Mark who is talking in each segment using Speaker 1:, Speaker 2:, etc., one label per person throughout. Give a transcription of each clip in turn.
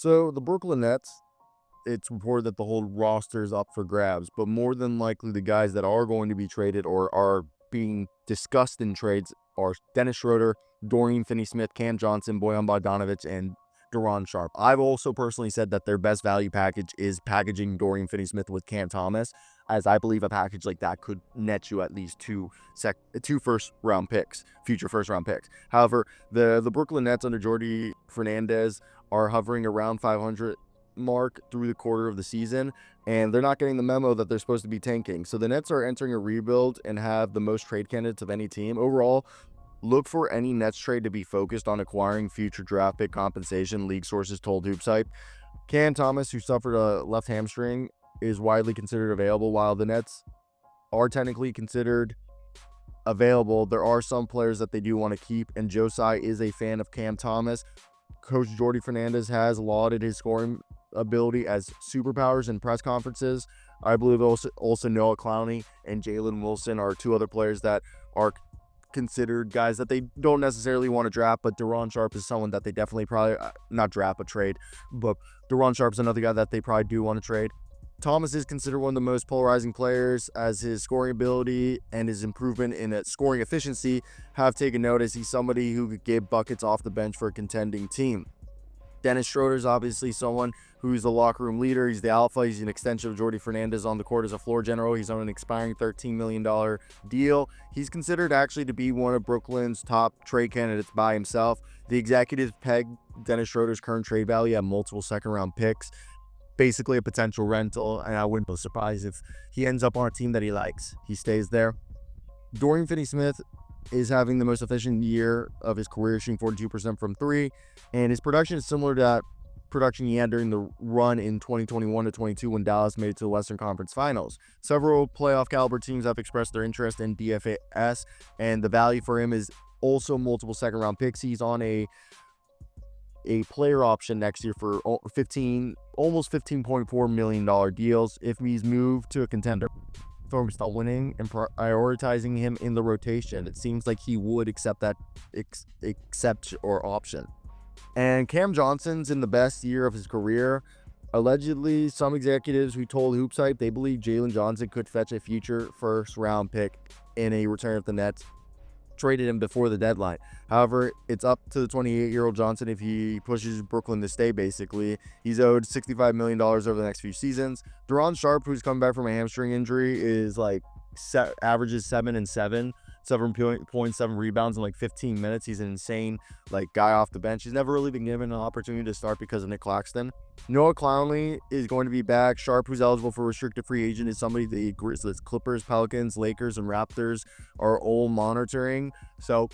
Speaker 1: So the Brooklyn Nets, it's reported that the whole roster is up for grabs, but more than likely the guys that are going to be traded or are being discussed in trades are Dennis Schroeder, Dorian Finney-Smith, Cam Johnson, Bojan Bogdanovic, and Duran Sharp. I've also personally said that their best value package is packaging Dorian Finney-Smith with Cam Thomas, as I believe a package like that could net you at least two first-round picks, future first-round picks. However, the Brooklyn Nets under Jordi Fernandez are hovering around 500 mark through the quarter of the season, and they're not getting the memo that they're supposed to be tanking. So the Nets are entering a rebuild and have the most trade candidates of any team. Overall, look for any Nets trade to be focused on acquiring future draft pick compensation, league sources told HoopsHype. Cam Thomas, who suffered a left hamstring, is widely considered available. While the Nets are technically considered available, there are some players that they do want to keep, and Josai is a fan of Cam Thomas. Coach Jordi Fernandez has lauded his scoring ability as superpowers in press conferences. I believe also Noah Clowney and Jalen Wilson are two other players that are considered guys that they don't necessarily want to draft, but Duran Sharp is someone that they definitely probably not draft but trade. But Duran Sharp's another guy that they probably do want to trade. Thomas is considered one of the most polarizing players, as his scoring ability and his improvement in scoring efficiency have taken notice. He's somebody who could give buckets off the bench for a contending team. Dennis Schroeder is obviously someone who's the locker room leader. He's the alpha. He's an extension of Jordi Fernandez on the court as a floor general. He's on an expiring $13 million deal. He's considered actually to be one of Brooklyn's top trade candidates by himself. The executives peg Dennis Schroeder's current trade value at multiple second-round picks, basically a potential rental, and I wouldn't be surprised if he ends up on a team that he likes. He stays there. Dorian Finney-Smith is having the most efficient year of his career, shooting 42% from three, and his production is similar to that production he had during the run in 2021 to 22 when Dallas made it to the Western Conference Finals. Several playoff caliber teams have expressed their interest in DFS, and the value for him is also multiple second round picks. He's on a player option next year for almost $15.4 million deals if he's moved to a contender focused on winning and prioritizing him in the rotation. It seems like he would accept that option. And Cam Johnson's in the best year of his career. Allegedly, some executives who told HoopsHype they believe Jalen Johnson could fetch a future first round pick in a return if the Nets traded him before the deadline. However, it's up to the 28-year-old Johnson if he pushes Brooklyn to stay, basically. He's owed $65 million over the next few seasons. Duran Sharp, who's coming back from a hamstring injury, is averages 7 and 7, 7.7 rebounds in 15 minutes. He's an insane guy off the bench. He's never really been given an opportunity to start because of Nick Claxton. Noah Clowney is going to be back. Sharp, who's eligible for restricted free agent, is somebody the Grizzlies, Clippers, Pelicans, Lakers, and Raptors are all monitoring. So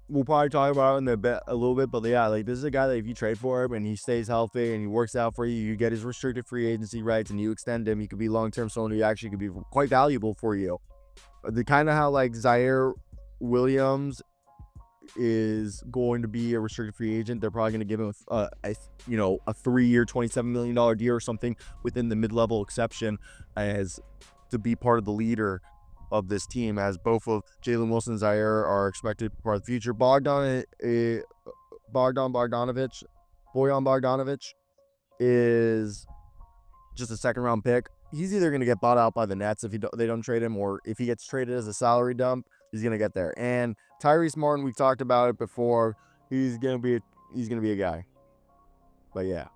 Speaker 1: we'll probably talk about it in a little bit, but yeah, this is a guy that if you trade for him and he stays healthy and he works out for you, you get his restricted free agency rights and you extend him, he could be long-term someone who actually could be quite valuable for you. The kind of how Zaire Williams is going to be a restricted free agent. They're probably going to give him a 3-year, $27 million deal or something within the mid-level exception as to be part of the leader of this team, as both of Jalen Wilson and Zaire are expected to be part of the future. Bojan Bogdanovic is just a second-round pick. He's either going to get bought out by the Nets if they don't trade him, or if he gets traded as a salary dump, he's going to get there. And Tyrese Martin, we've talked about it before. He's going to be a guy. But yeah.